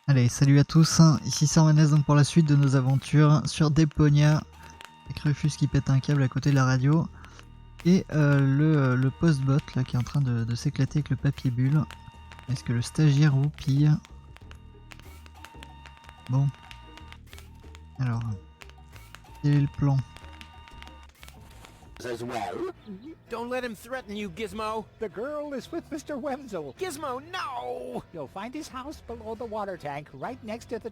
Allez, salut à tous, ici SirMadness donc pour la suite de nos aventures sur Deponia, avec Rufus qui pète un câble à côté de la radio, et le post-bot là qui est en train de s'éclater avec le papier bulle. Est-ce que le stagiaire vous pille? Bon. Alors, quel est le plan? As well. Don't let him threaten you, Gizmo. The girl is with Mr. Wenzel. Gizmo, no! You'll find his house below the water tank, right next to the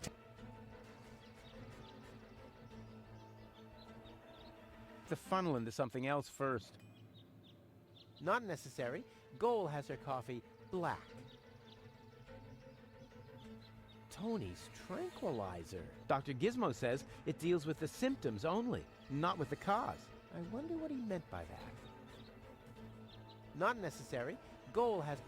The funnel into something else first. Not necessary. Goal has her coffee black. Tony's tranquilizer. Dr. Gizmo says it deals with the symptoms only, not with the cause. I wonder what he meant by that. Not necessary. Goal has...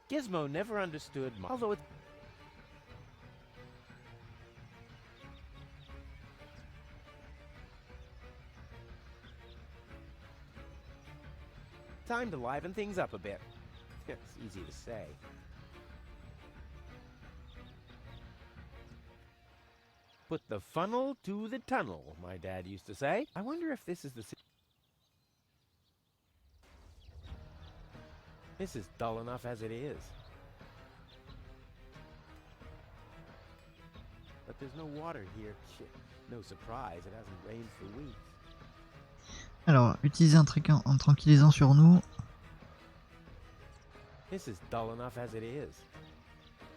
Gizmo never understood my... Although it... Time to liven things up a bit. It's easy to say. Put the funnel to the tunnel, my dad used to say. I wonder if this is the... This is dull enough as it is. But there's no water here. Shit. No surprise, it hasn't rained for weeks. Alors, utiliser un truc en tranquillisant sur nous. This is dull enough as it is.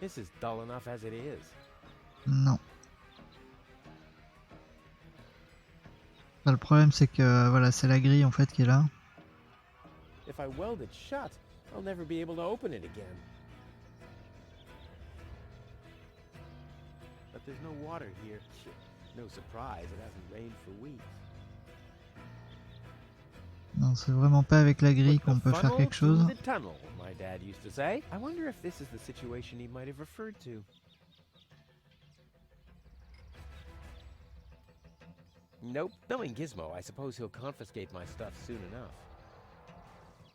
This is dull enough as it is. Non. Bah, le problème c'est que voilà, c'est la grille en fait qui est là. If I weld it shut, I'll never be able to open it again. But there's no water here. Shit. No surprise, it hasn't rained for weeks. Non, c'est vraiment pas avec la grille qu'on peut faire quelque chose. The tunnel, my dad used to say. I wonder if this is the situation he might have referred to. Nope. Knowing Gizmo, I suppose he'll confiscate my stuff soon enough.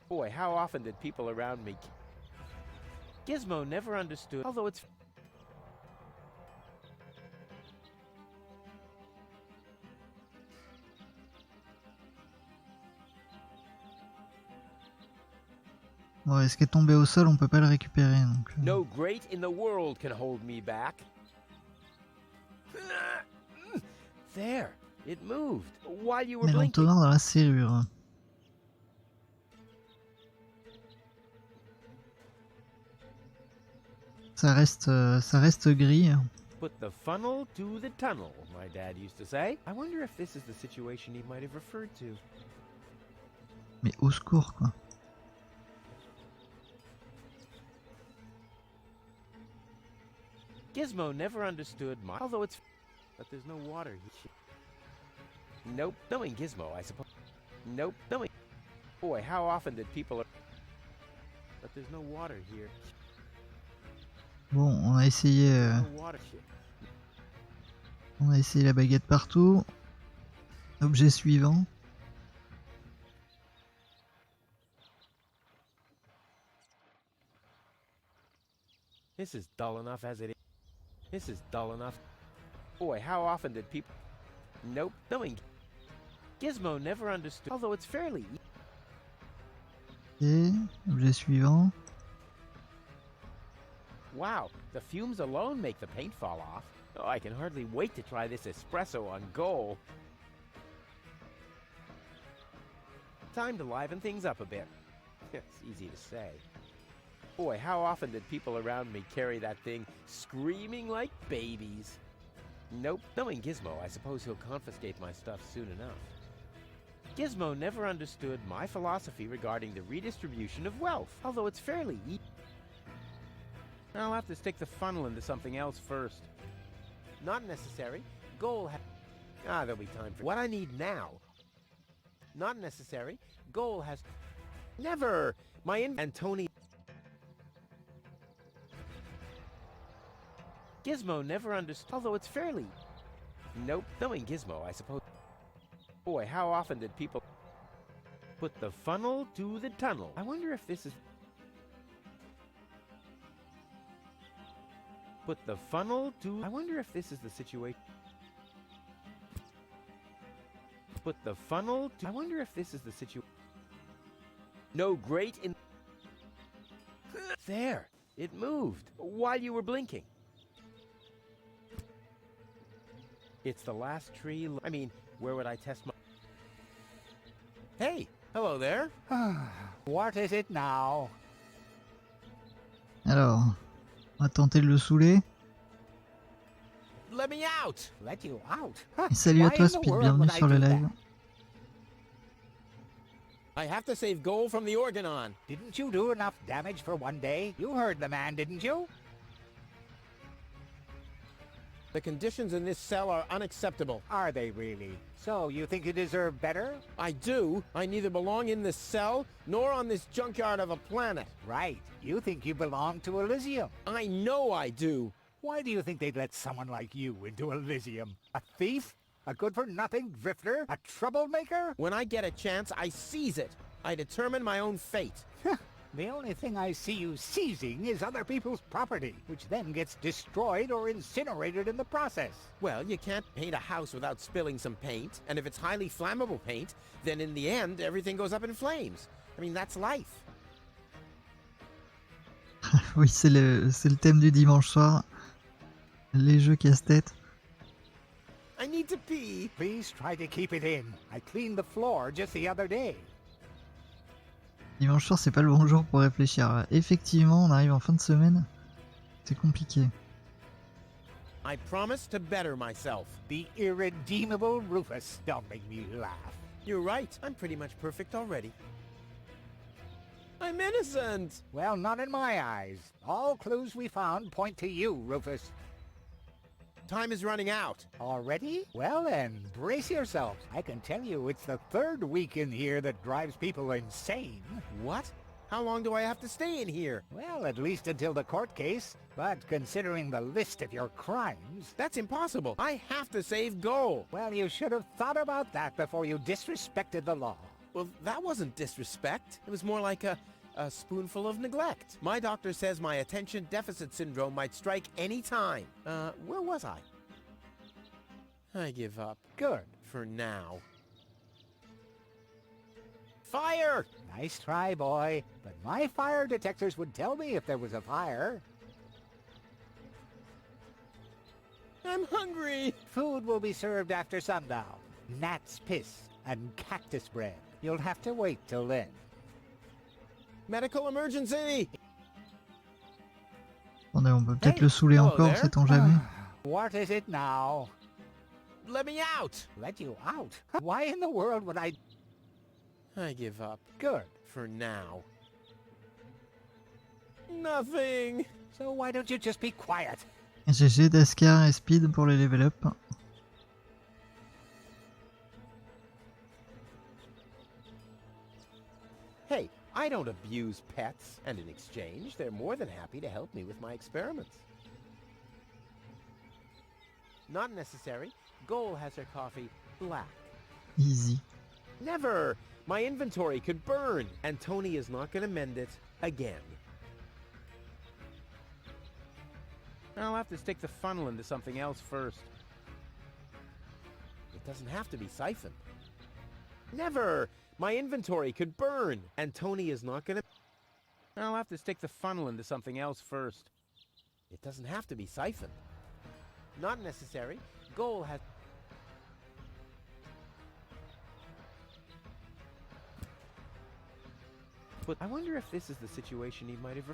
Boy, how often did people around me... Gizmo never understood, although it's... Bon, ce qui est tombé au sol, on peut pas le récupérer donc. No great in the world can hold me back. There, it moved while you were Mais blinking. l'entonnoir dans la serrure. Ça reste gris. Put the funnel to the tunnel, my dad used to say. I wonder if this is the situation he might have referred to. Mais au secours quoi. Gizmo never understood my... Although it's... But there's no water here. Nope. Knowing Gizmo, I suppose... Nope. Knowing... Boy, how often did people... But there's no water here. Bon, on a essayé... No water here. On a essayé la baguette partout. Objet suivant. This is dull enough as it is. This is dull enough. Boy, how often did people... Nope. Knowing... Gizmo never understood... Although it's fairly... Et objet suivant. Wow, the fumes alone make the paint fall off. Oh, I can hardly wait to try this espresso on goal. Time to liven things up a bit. It's easy to say. Boy, how often did people around me carry that thing screaming like babies? Nope. Knowing Gizmo, I suppose he'll confiscate my stuff soon enough. Gizmo never understood my philosophy regarding the redistribution of wealth, although it's fairly easy. I'll have to stick the funnel into something else first. Not necessary. Goal there'll be time for... What I need now. Not necessary. Goal has... Never! And Tony... Gizmo never understood, although it's fairly... Nope. Knowing Gizmo, I suppose... Boy, how often did people... Put the funnel to the tunnel. I wonder if this is... Put the funnel to... I wonder if this is the situation... Put the funnel to... I wonder if this is the situation... No great in... There! It moved while you were blinking. It's the last tree... I mean, where would I test my... Hey! Hello there! What is it now? Alors, on va tenter de le saouler. Let me out! Let you out? Et salut à Why toi in the Speed, world bienvenue would I sur le do live. that? I have to save gold from the Organon. Didn't you do enough damage for one day? You heard the man, didn't you? The conditions in this cell are unacceptable. Are they really? So you think you deserve better? I do. I neither belong in this cell nor on this junkyard of a planet. Right. You think you belong to Elysium. I know I do. Why do you think they'd let someone like you into Elysium? A thief? A good-for-nothing drifter? A troublemaker? When I get a chance, I seize it. I determine my own fate. The only thing I see you seizing is other people's property, which then gets destroyed or incinerated in the process. Well, you can't paint a house without spilling some paint, and if it's highly flammable paint, then in the end, everything goes up in flames. I mean, that's life. Oui, c'est le thème du dimanche soir. Les jeux casse-tête. I need to pee. Please try to keep it in. I cleaned the floor just the other day. Dimanche soir, c'est pas le bon jour pour réfléchir. Effectivement, on arrive en fin de semaine. C'est compliqué. I promise to better myself. The irredeemable Rufus. Don't make me laugh. You're right. I'm pretty much perfect already. I'm innocent. Well, not in my eyes. All clues we found point to you, Rufus. Time is running out. Already? Well then, brace yourself. I can tell you it's the third week in here that drives people insane. What? How long do I have to stay in here? Well, at least until the court case. But considering the list of your crimes... That's impossible. I have to save gold. Well, you should have thought about that before you disrespected the law. Well, that wasn't disrespect. It was more like a spoonful of neglect. My doctor says my attention deficit syndrome might strike any time. Where was I? I give up. Good. For now. Fire! Nice try, boy. But my fire detectors would tell me if there was a fire. I'm hungry. Food will be served after sundown. Gnat's piss and cactus bread. You'll have to wait till then. Medical emergency! Attendez, on peut peut-être Hey, le saouler hello encore, there. sait-on jamais. What is it now? Let me out! Let you out? Why in the world would I... I give up. Good. For now. Nothing! So why don't you just be quiet? GG d'Ascar et Speed pour les level up. Hey, I don't abuse pets, and in exchange, they're more than happy to help me with my experiments. Not necessary. Goal has her coffee black. Easy. Never! My inventory could burn, and Tony is not going to mend it again. I'll have to stick the funnel into something else first. It doesn't have to be siphoned. Never! My inventory could burn, and Tony is not going to... I'll have to stick the funnel into something else first. It doesn't have to be siphoned. Not necessary. Goal has... But I wonder if this is the situation he might have...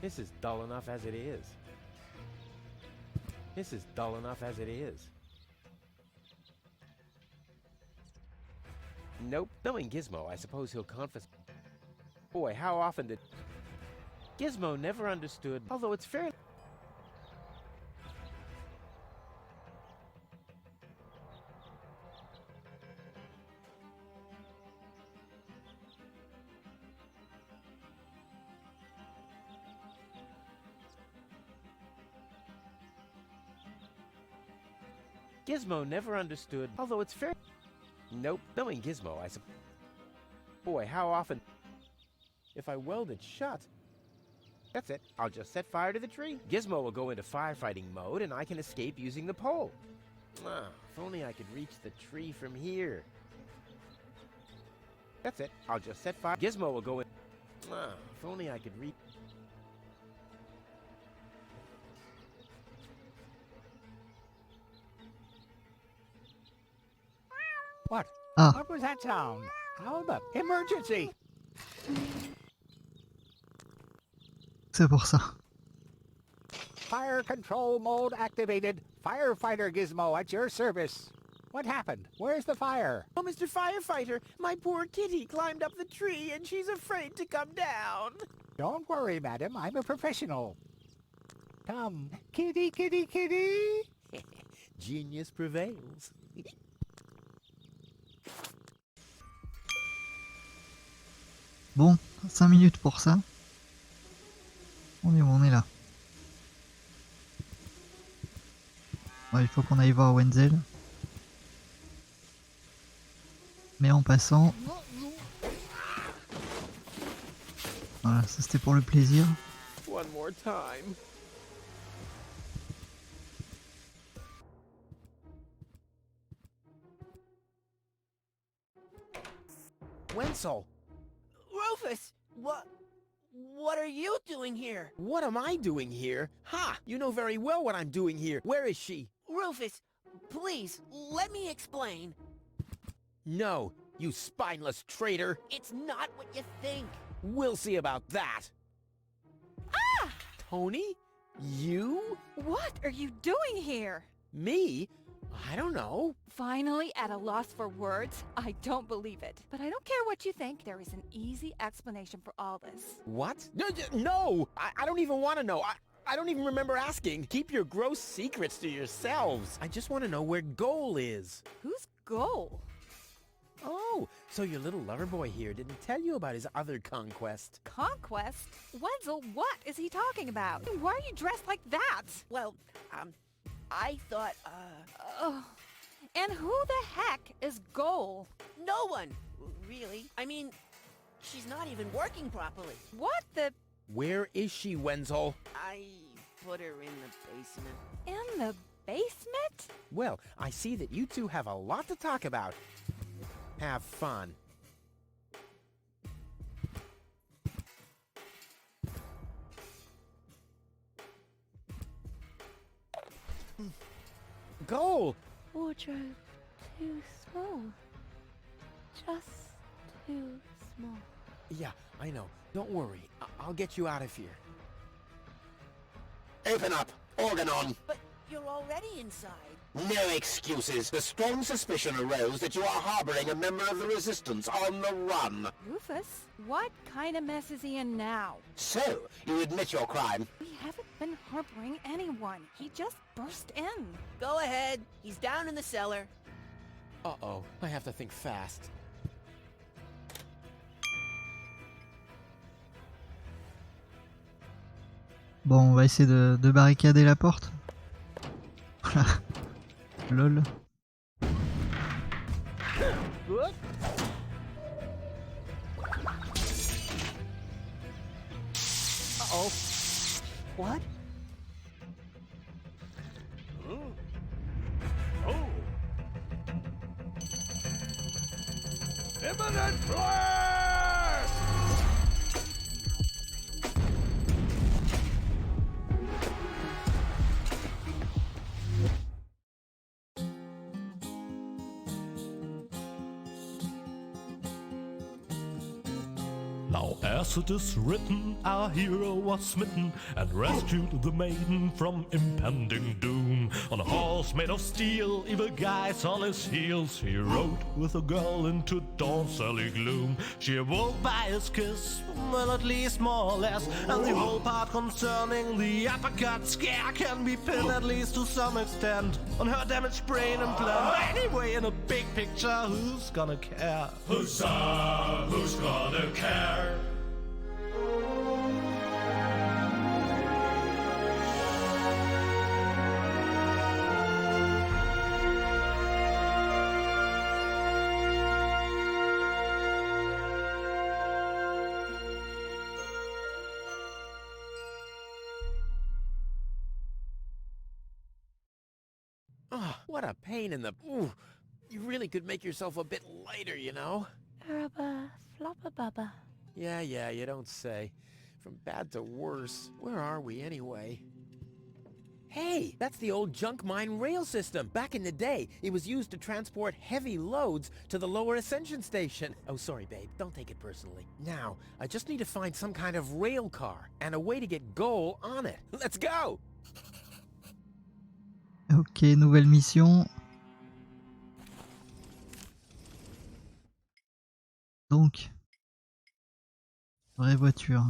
This is dull enough as it is. This is dull enough as it is. Nope. Knowing Gizmo, I suppose he'll confiscate. Boy, how often did... Gizmo never understood, although it's fair... Gizmo never understood, although it's fair... Nope. Knowing Gizmo, I suppose... Boy, how often... If I weld it shut... That's it. I'll just set fire to the tree. Gizmo will go into firefighting mode, and I can escape using the pole. Ah, if only I could reach the tree from here. That's it. I'll just set fire... Gizmo will go in... Ah, if only I could reach... What? Ah. What was that sound? How the... Emergency! C'est pour ça. Fire control mode activated. Firefighter Gizmo at your service. What happened? Where's the fire? Oh, Mr. Firefighter, my poor kitty climbed up the tree and she's afraid to come down. Don't worry, madam. I'm a professional. Come, kitty, kitty, kitty. Genius prevails. Bon, 5 minutes pour ça. On est où? On est là. Ouais, il faut qu'on aille voir Wenzel. Mais en passant... Voilà, ça c'était pour le plaisir. One more time. Wenzel! Rufus, what are you doing here? What am I doing here? Ha! You know very well what I'm doing here. Where is she? Rufus, please, let me explain. No, you spineless traitor. It's not what you think. We'll see about that. Ah! Tony? You? What are you doing here? Me? I don't know. Finally at a loss for words? I don't believe it. But I don't care what you think. There is an easy explanation for all this. What? No! I don't even want to know. I don't even remember asking. Keep your gross secrets to yourselves. I just want to know where Goal is. Whose goal? Oh, so your little lover boy here didn't tell you about his other conquest. Conquest? Wenzel, what is he talking about? Why are you dressed like that? Well, I thought, Oh. And who the heck is Goal? no one, really. I mean, she's not even working properly. What the... Where is she, Wenzel? I put her in the basement. In the basement? Well, I see that you two have a lot to talk about. Have fun. Goal! Wardrobe too small. Just too small. Yeah, I know. Don't worry. I'll get you out of here. Open up! Organon! But you're already inside. No excuses. The strong suspicion arose that you are harboring a member of the Resistance on the run. Rufus? What kind of mess is he in now? So, you admit your crime. We haven't been harboring anyone. He just burst in. Go ahead. He's down in the cellar. Uh-oh. I have to think fast. Bon, on va essayer de barricader la porte. Voilà. Lol. Uh-oh. What? Oh! Imminent blast! Now as it is written, our hero was smitten and rescued the maiden from impending doom. On a horse made of steel, evil guys on his heels, he rode with a girl into dawn's early gloom. She awoke by his kiss, well at least more or less, and the whole part concerning the uppercut scare can be pinned at least to some extent on her damaged brain implant. Anyway, in a big picture, who's gonna care? Huzzah, who's gonna care? Oh, what a pain in the... Ooh, you really could make yourself a bit lighter, you know? Araba, floppa baba. Yeah, you don't say. From bad to worse. Where are we anyway? Hey, that's the old junk mine rail system. Back in the day, it was used to transport heavy loads to the lower ascension station. Oh, sorry, babe. Don't take it personally. Now, I just need to find some kind of rail car and a way to get Goal on it. Let's go! Ok, nouvelle mission. Donc, vraie voiture.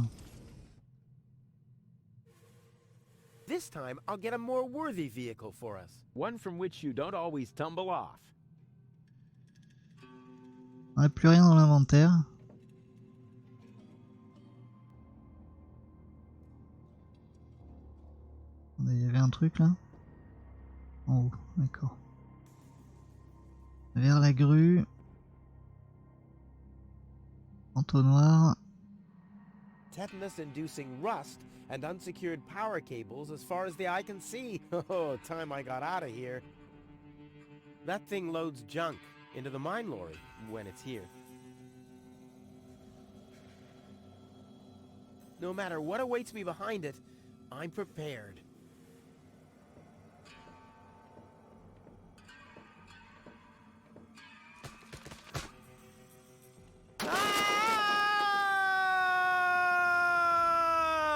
This time, I'll get a more worthy vehicle for us. One from which you don't always tumble off. On n'a plus rien dans l'inventaire. Il y avait un truc là. En haut, d'accord. Vers la grue. Entonnoir. Tetanus-inducing rust and unsecured power cables as far as the eye can see. Oh, time I got out of here. That thing loads junk into the mine lorry when it's here. No matter what awaits me behind it, I'm prepared.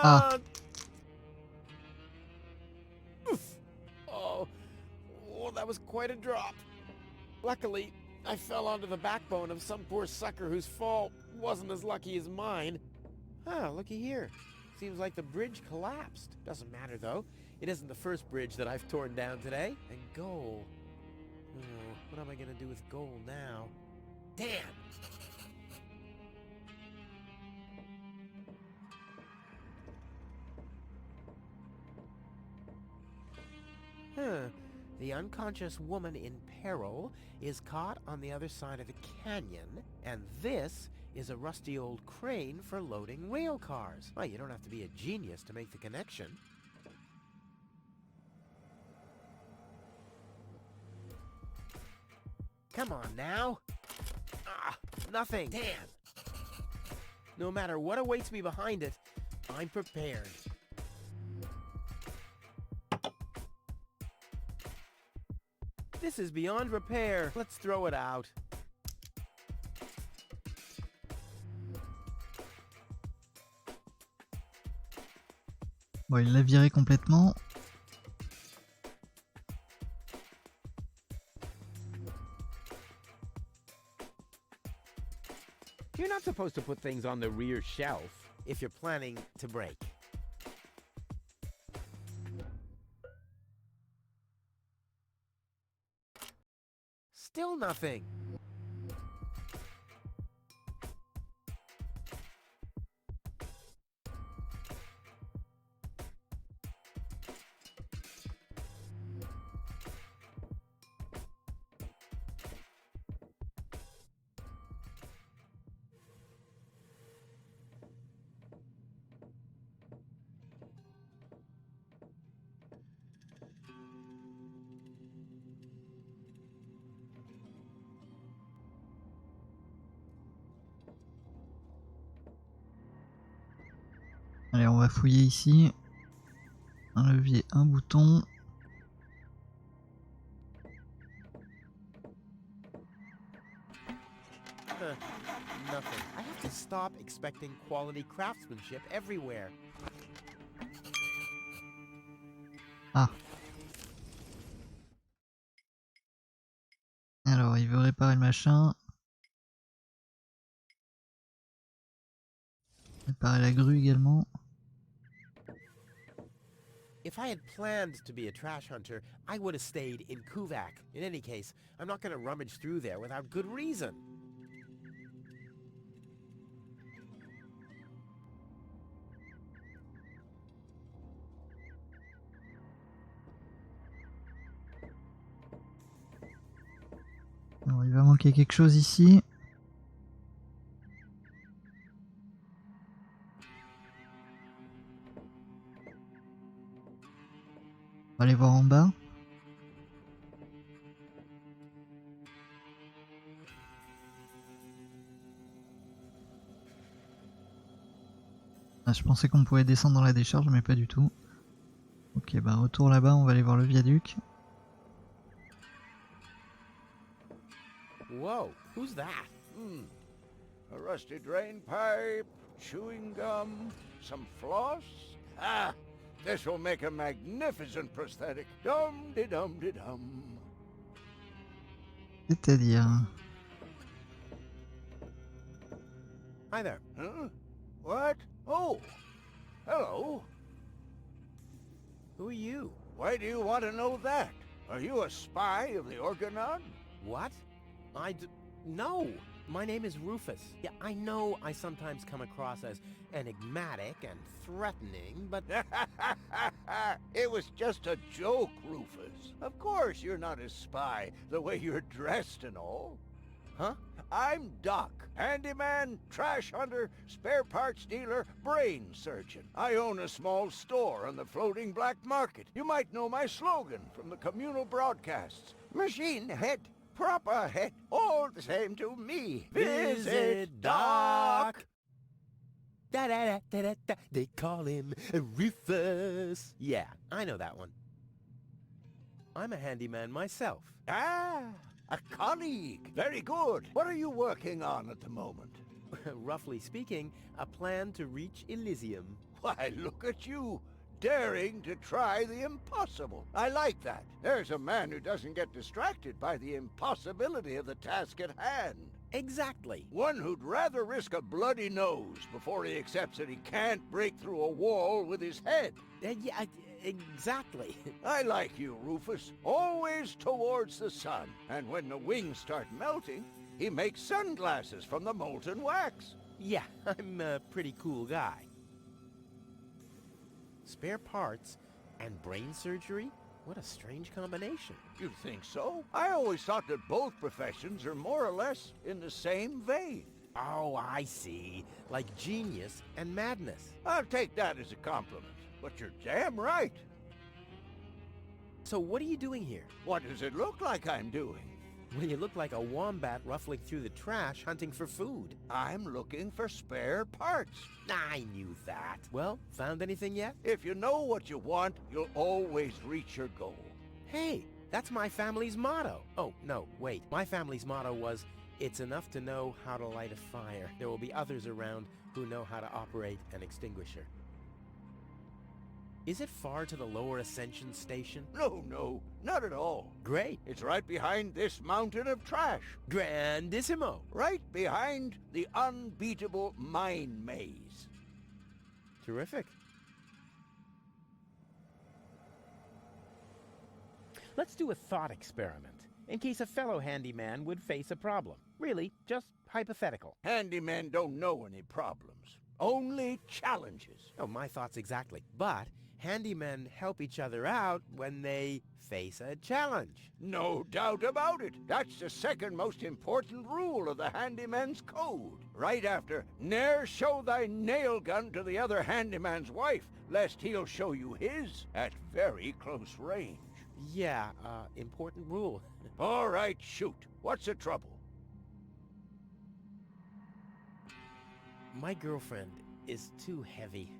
Ah. Oof. Oh, that was quite a drop. Luckily, I fell onto the backbone of some poor sucker whose fall wasn't as lucky as mine. Ah, looky here. Seems like the bridge collapsed. Doesn't matter, though. It isn't the first bridge that I've torn down today. And Goal. Oh, what am I gonna do with Goal now? Damn! The unconscious woman in peril is caught on the other side of the canyon, and this is a rusty old crane for loading rail cars. Well, you don't have to be a genius to make the connection. Come on now. Ah, nothing. Damn. No matter what awaits me behind it, I'm prepared. This is beyond repair. Let's throw it out. Bon, il l'a viré complètement. You're not supposed to put things on the rear shelf if you're planning to break. Still nothing. Allez, on va fouiller ici. Un levier, un bouton. Nothing. I have to stop expecting quality craftsmanship everywhere. Ah. Alors, il veut réparer le machin. Réparer la grue également. If I had planned to be a trash hunter, I would have stayed in Kuvak. In any case, I'm not going to rummage through there without good reason. Alors, il va manquer quelque chose ici. On va aller voir en bas. Ah, je pensais qu'on pouvait descendre dans la décharge, mais pas du tout. Ok, bah retour là-bas, on va aller voir le viaduc. Whoa, who's that? A rusty drain pipe, chewing gum, some floss. Ah, this will make a magnificent prosthetic. Dum-de-dum-de-dum. C'est-à-dire... Hi there. Huh? What? Oh, hello. Who are you? Why do you want to know that? Are you a spy of the Organon? What? No. My name is Rufus. Yeah, I know I sometimes come across as enigmatic and threatening, but... It was just a joke, Rufus. Of course you're not a spy, the way you're dressed and all. Huh? I'm Doc, handyman, trash hunter, spare parts dealer, brain surgeon. I own a small store on the floating black market. You might know my slogan from the communal broadcasts. Machine head, proper head, all the same to me. Visit Doc. Da-da-da-da-da-da. They call him Rufus. Yeah, I know that one. I'm a handyman myself. Ah, a colleague. Very good. What are you working on at the moment? Roughly speaking, a plan to reach Elysium. Why, look at you, daring to try the impossible. I like that. There's a man who doesn't get distracted by the impossibility of the task at hand. Exactly. One who'd rather risk a bloody nose before he accepts that he can't break through a wall with his head. Yeah, exactly. I like you, Rufus. Always towards the sun. And when the wings start melting, he makes sunglasses from the molten wax. Yeah, I'm a pretty cool guy. Spare parts and brain surgery? What a strange combination. You think so? I always thought that both professions are more or less in the same vein. Oh, I see. Like genius and madness. I'll take that as a compliment. But you're damn right. So what are you doing here? What does it look like I'm doing? Well, you look like a wombat ruffling through the trash hunting for food. I'm looking for spare parts. I knew that. Well, found anything yet? If you know what you want, you'll always reach your goal. Hey, that's my family's motto. Oh, no, wait. My family's motto was, it's enough to know how to light a fire. There will be others around who know how to operate an extinguisher. Is it far to the lower Ascension station? No, not at all. Great. It's right behind this mountain of trash. Grandissimo. Right behind the unbeatable mine maze. Terrific. Let's do a thought experiment, in case a fellow handyman would face a problem. Really, just hypothetical. Handymen don't know any problems. Only challenges. Oh, my thoughts exactly. But handymen help each other out when they face a challenge. No doubt about it. That's the second most important rule of the handyman's code. Right after, ne'er show thy nail gun to the other handyman's wife, lest he'll show you his at very close range. Yeah, important rule. All right, shoot. What's the trouble? My girlfriend is too heavy.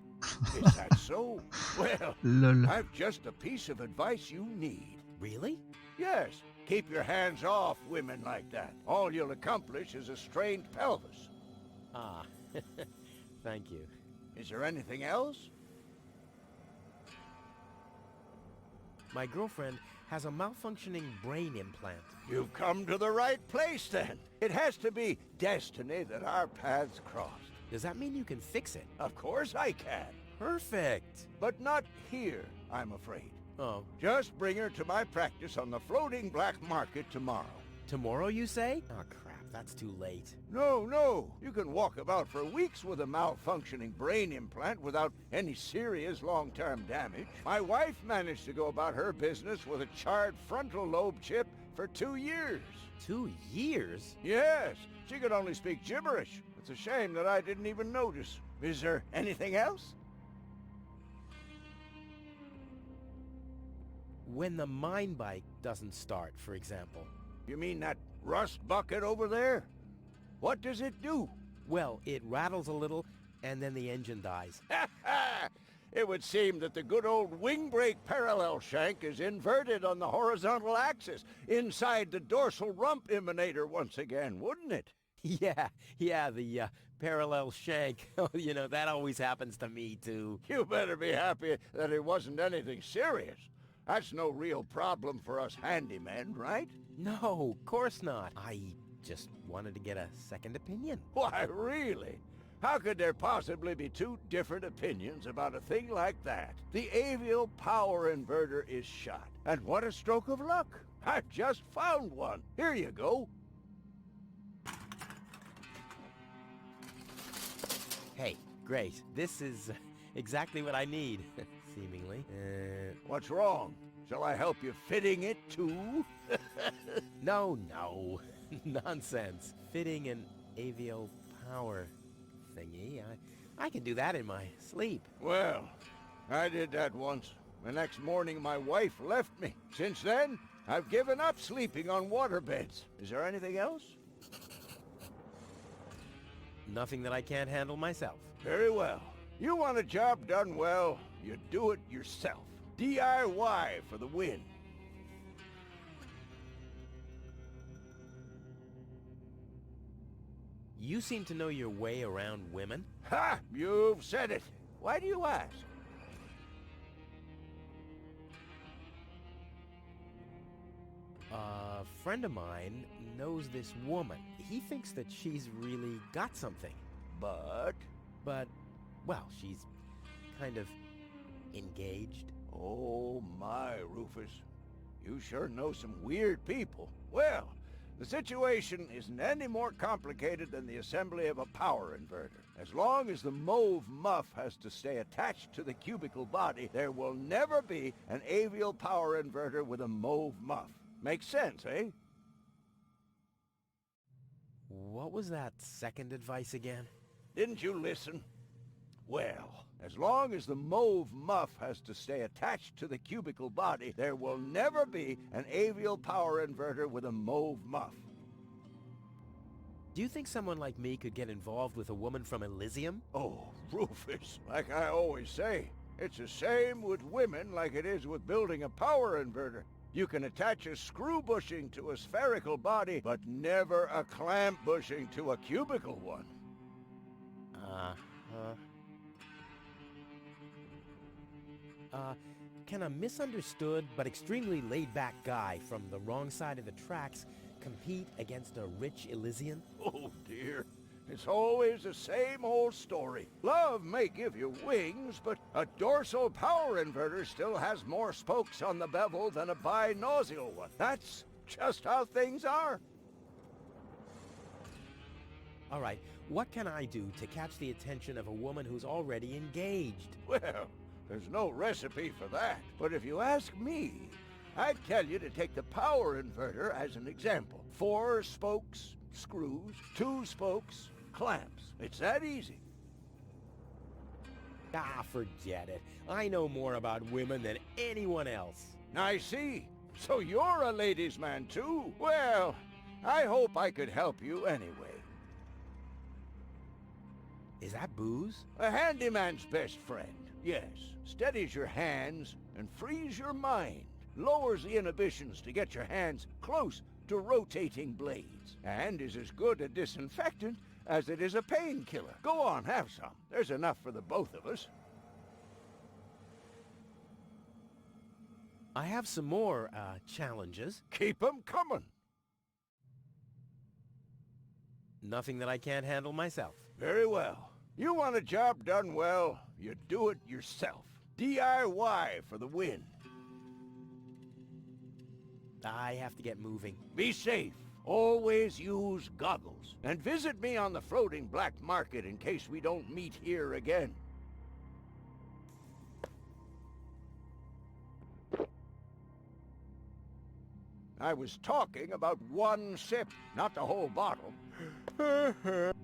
Is that so? Well, Lol. I've just the piece of advice you need. Really? Yes, Keep your hands off women like that. All you'll accomplish is a strained pelvis. Ah, thank you. Is there anything else? My girlfriend has a malfunctioning brain implant. You've come to the right place, then. It has to be destiny that our paths crossed. Does that mean you can fix it? Of course I can. Perfect. But not here, I'm afraid. Oh, Just bring her to my practice on the floating black market tomorrow. tomorrow you say? Oh crap, that's too late. No. You can walk about for weeks with a malfunctioning brain implant without any serious long-term damage. My wife managed to go about her business with a charred frontal lobe chip for 2 years. 2 years? Yes, she could only speak gibberish. It's a shame that I didn't even notice. Is there anything else? When the mine bike doesn't start, for example. You mean that rust bucket over there? What does it do? Well, it rattles a little, and then the engine dies. It would seem that the good old wing brake parallel shank is inverted on the horizontal axis, inside the dorsal rump emanator once again, wouldn't it? Yeah, the parallel shank. You know, that always happens to me, too. You better be happy that it wasn't anything serious. That's no real problem for us handymen, right? No, of course not. I just wanted to get a second opinion. Why, really? How could there possibly be two different opinions about a thing like that? The avial power inverter is shot. And what a stroke of luck. I've just found one. Here you go. Hey, great. This is exactly what I need, seemingly. What's wrong? Shall I help you fitting it too? No. Nonsense. Fitting an avial power thingy. I can do that in my sleep. Well, I did that once. The next morning my wife left me. Since then, I've given up sleeping on waterbeds. Is there anything else? Nothing that I can't handle myself. Very well. You want a job done well, you do it yourself. DIY for the win. You seem to know your way around women. Ha! You've said it. Why do you ask? A friend of mine knows this woman. He thinks that she's really got something. But... Well, she's kind of engaged. Oh my, Rufus. You sure know some weird people. Well, the situation isn't any more complicated than the assembly of a power inverter. As long as the mauve muff has to stay attached to the cubicle body, there will never be an avial power inverter with a mauve muff. Makes sense, eh? What was that second advice again? Didn't you listen? Well, as long as the mauve muff has to stay attached to the cubicle body, there will never be an avial power inverter with a mauve muff. Do you think someone like me could get involved with a woman from Elysium? Oh, Rufus, like I always say, it's the same with women like it is with building a power inverter. You can attach a screw bushing to a spherical body, but never a clamp bushing to a cubical one. Can a misunderstood but extremely laid-back guy from the wrong side of the tracks compete against a rich Elysian? Oh, dear. It's always the same old story. Love may give you wings, but a dorsal power inverter still has more spokes on the bevel than a binossial one. That's just how things are. All right, what can I do to catch the attention of a woman who's already engaged? Well, there's no recipe for that. But if you ask me, I'd tell you to take the power inverter as an example. 4 spokes, screws, 2 spokes, clamps. It's that easy. Ah, forget it. I know more about women than anyone else. I see. So you're a ladies' man too? Well, I hope I could help you anyway. Is that booze? A handyman's best friend, yes. Steadies your hands and frees your mind. lowers the inhibitions to get your hands close to rotating blades, and is as good a disinfectant as it is a painkiller. Go on, have some. There's enough for the both of us. I have some more, challenges. Keep 'em coming. Nothing that I can't handle myself. Very well. You want a job done well, you do it yourself. DIY for the win. I have to get moving. Be safe. Always use goggles. And visit me on the floating black market in case we don't meet here again. I was talking about one sip, not the whole bottle.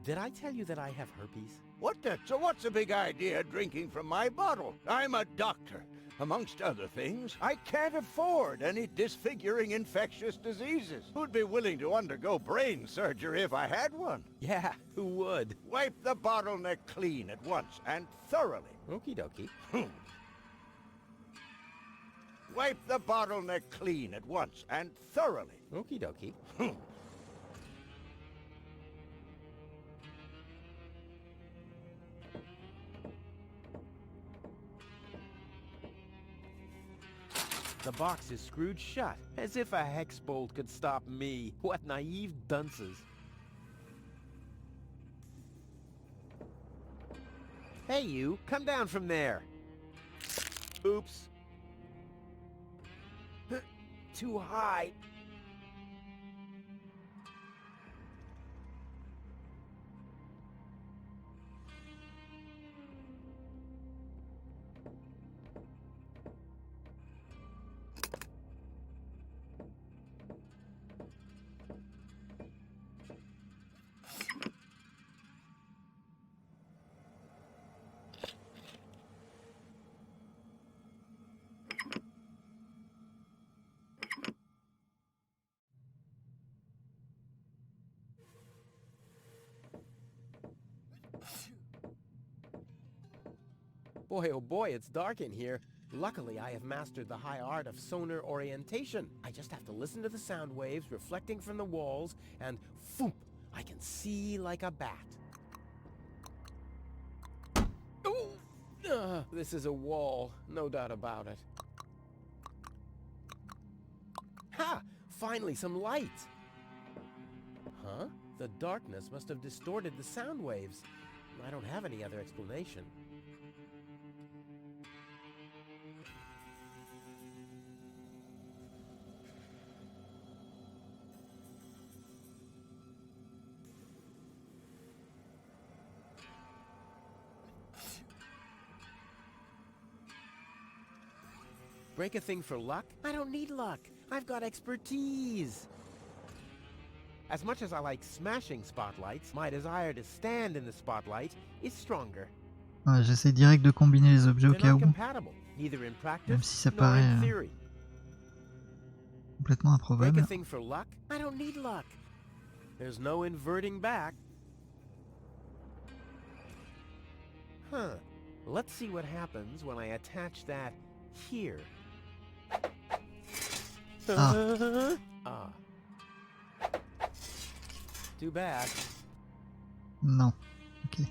Did I tell you that I have herpes? What the? So what's the big idea drinking from my bottle? I'm a doctor. Amongst other things, I can't afford any disfiguring infectious diseases. Who'd be willing to undergo brain surgery if I had one? Yeah, who would? Wipe the bottleneck clean at once and thoroughly. Okie dokie. Wipe the bottleneck clean at once and thoroughly. Okie dokie. The box is screwed shut, as if a hex bolt could stop me. What naive dunces. Hey you, come down from there. Oops. Too high. Boy, oh boy, it's dark in here. Luckily, I have mastered the high art of sonar orientation. I just have to listen to the sound waves reflecting from the walls, and phoomp, I can see like a bat. Ooh! This is a wall, no doubt about it. Ha! Finally, some light! Huh? The darkness must have distorted the sound waves. I don't have any other explanation. Break a thing for luck? I don't need luck. I've got expertise. As much as I like smashing spotlights, my desire to stand in the spotlight is stronger. Ouais, j'essaie direct de combiner les objets au They're cas not où, compatible, neither in même practice si ça nor paraît in theory. complètement Break improbable. a thing for luck? I don't need luck. There's no inverting back. Huh. Let's see what happens when I attach that here. Ah. Too bad. Non. Ok.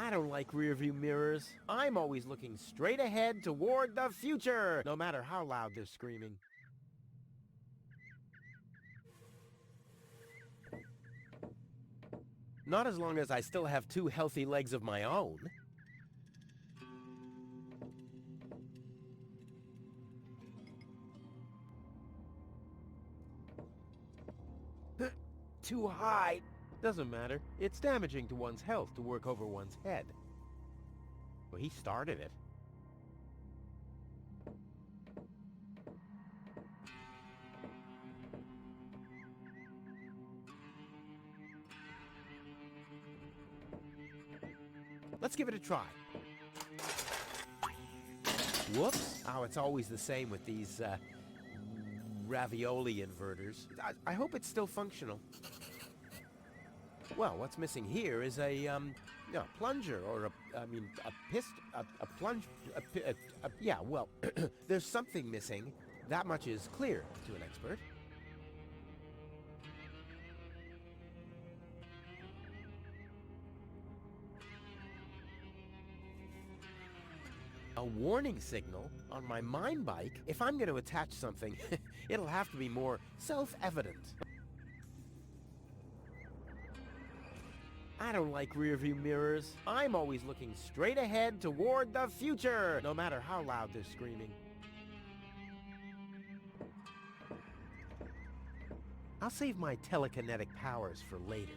I don't like rearview mirrors. I'm always looking straight ahead toward the future, no matter how loud they're screaming. Not as long as I still have two healthy legs of my own. Too high. Doesn't matter. It's damaging to one's health to work over one's head. Well, he started it. Let's give it a try. Whoops. Oh, it's always the same with these, ravioli inverters. I hope it's still functional. Well, what's missing here is a plunger, or yeah, well, there's something missing. That much is clear to an expert. A warning signal on my mine bike? If I'm going to attach something, it'll have to be more self-evident. I don't like rearview mirrors. I'm always looking straight ahead toward the future, no matter how loud they're screaming. I'll save my telekinetic powers for later.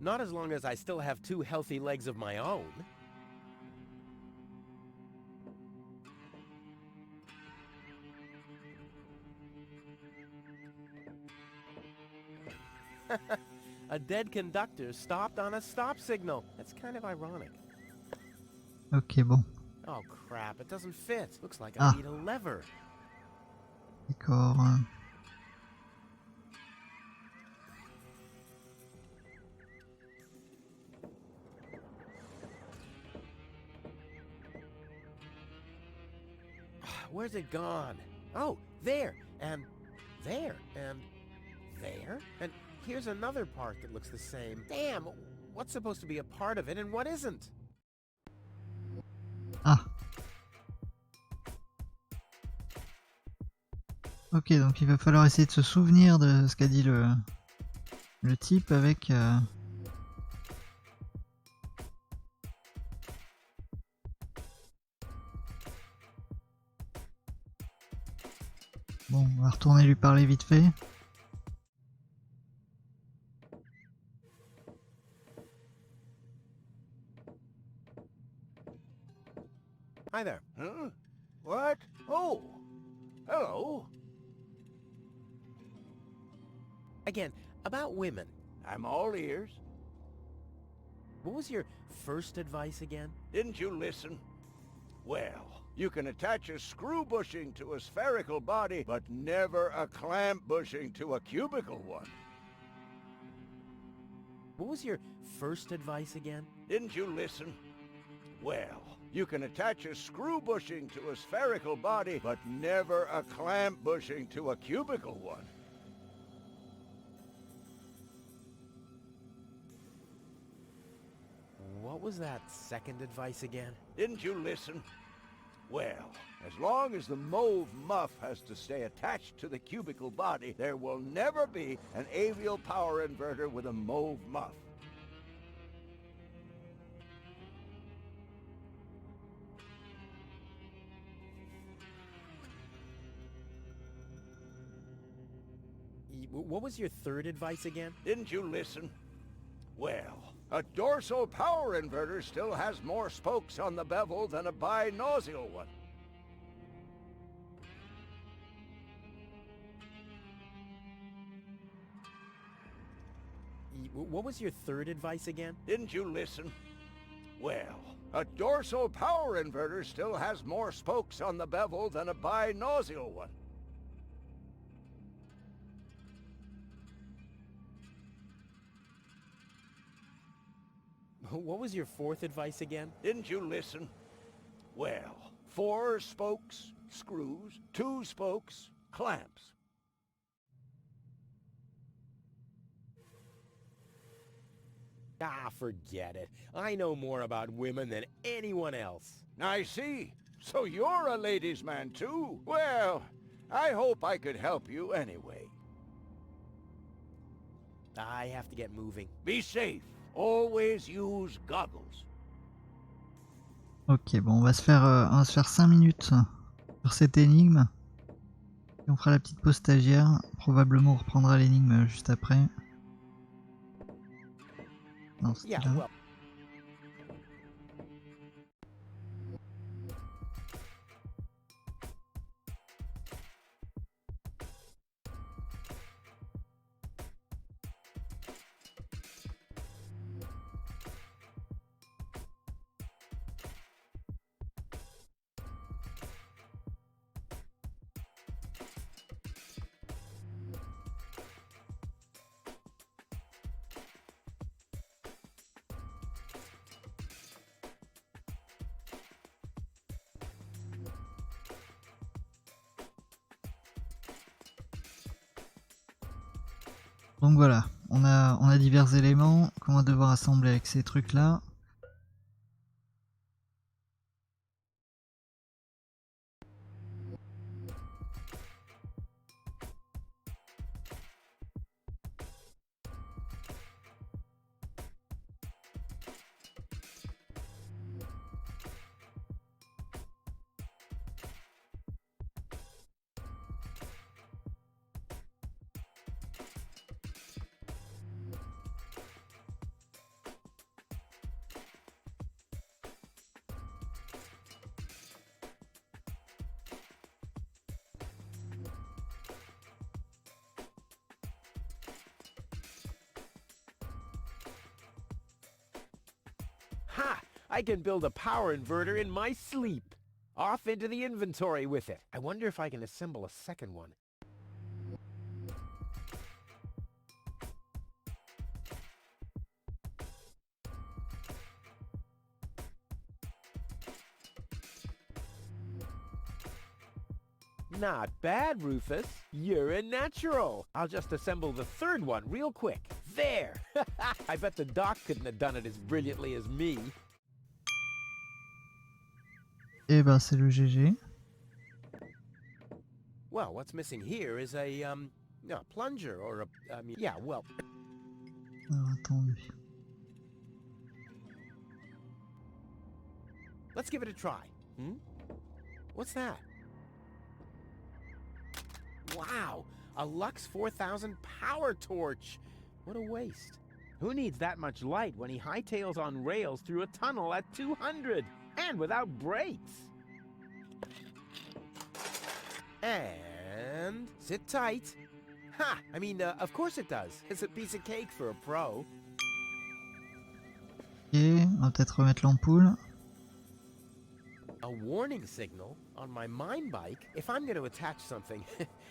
Not as long as I still have 2 healthy legs of my own. A dead conductor stopped on a stop signal. That's kind of ironic. Ok, bon. Oh crap, it doesn't fit. Looks like Ah. I need a lever. D'accord. Where's it gone? Oh, there, and there, and there, and here's another part that looks the same. Damn, what's supposed to be a part of it and what isn't? Ah. Ok, donc il va falloir essayer de se souvenir de ce qu'a dit le type avec... Bon, on va retourner lui parler vite fait. Hi there. Huh? What? Oh, hello. Again, about women. I'm all ears. What was your first advice again? Didn't you listen? Well, you can attach a screw bushing to a spherical body, but never a clamp bushing to a cubical one. What was your first advice again? Didn't you listen? Well, you can attach a screw bushing to a spherical body, but never a clamp bushing to a cubical one. What was that second advice again? Didn't you listen? Well, as long as the mauve muff has to stay attached to the cubical body, there will never be an avial power inverter with a mauve muff. What was your third advice again? Didn't you listen? Well, a dorsal power inverter still has more spokes on the bevel than a binossial one. What was your third advice again? Didn't you listen? Well, a dorsal power inverter still has more spokes on the bevel than a binossial one. What was your fourth advice again? Didn't you listen? Well, 4 spokes, screws, 2 spokes, clamps. Ah, forget it. I know more about women than anyone else. I see. So you're a ladies' man too? Well, I hope I could help you anyway. I have to get moving. Be safe. Always use goggles. Ok, bon, on va se faire 5 minutes sur cette énigme. Et on fera la petite pause stagiaire. Probablement on reprendra l'énigme juste après. Non, c'était Yeah, là. well. Donc voilà, on a divers éléments qu'on va devoir assembler avec ces trucs là. Ha! I can build a power inverter in my sleep. Off into the inventory with it. I wonder if I can assemble a second one. Not bad, Rufus. You're a natural. I'll just assemble the third one real quick. There! I bet the doc couldn't have done it as brilliantly as me. Et ben c'est le GG. Well, what's missing here is a plunger or yeah, well... Alors attendez. Let's give it a try. What's that? Wow! A Lux 4000 power torch! What a waste. Who needs that much light when he hightails on rails through a tunnel at 200? And without brakes! And... sit tight. Ha! I mean, of course it does. It's a piece of cake for a pro. Ok, on va peut-être remettre l'ampoule. A warning signal on my mine bike? If I'm going to attach something,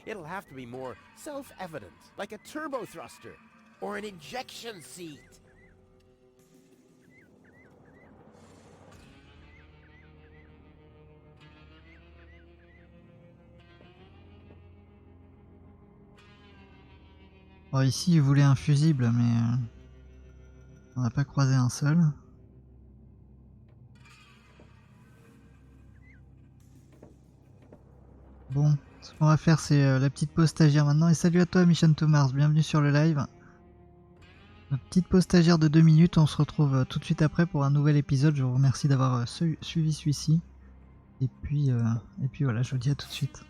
it'll have to be more self-evident, like a turbo thruster or an injection seat. Alors ici il voulait un fusible mais on n'a pas croisé un seul. Bon, ce qu'on va faire c'est la petite pause stagiaire maintenant. Et salut à toi Mission to Mars, bienvenue sur le live. Notre petite pause stagiaire de 2 minutes, on se retrouve tout de suite après pour un nouvel épisode. Je vous remercie d'avoir suivi celui-ci. Et puis voilà, je vous dis à tout de suite.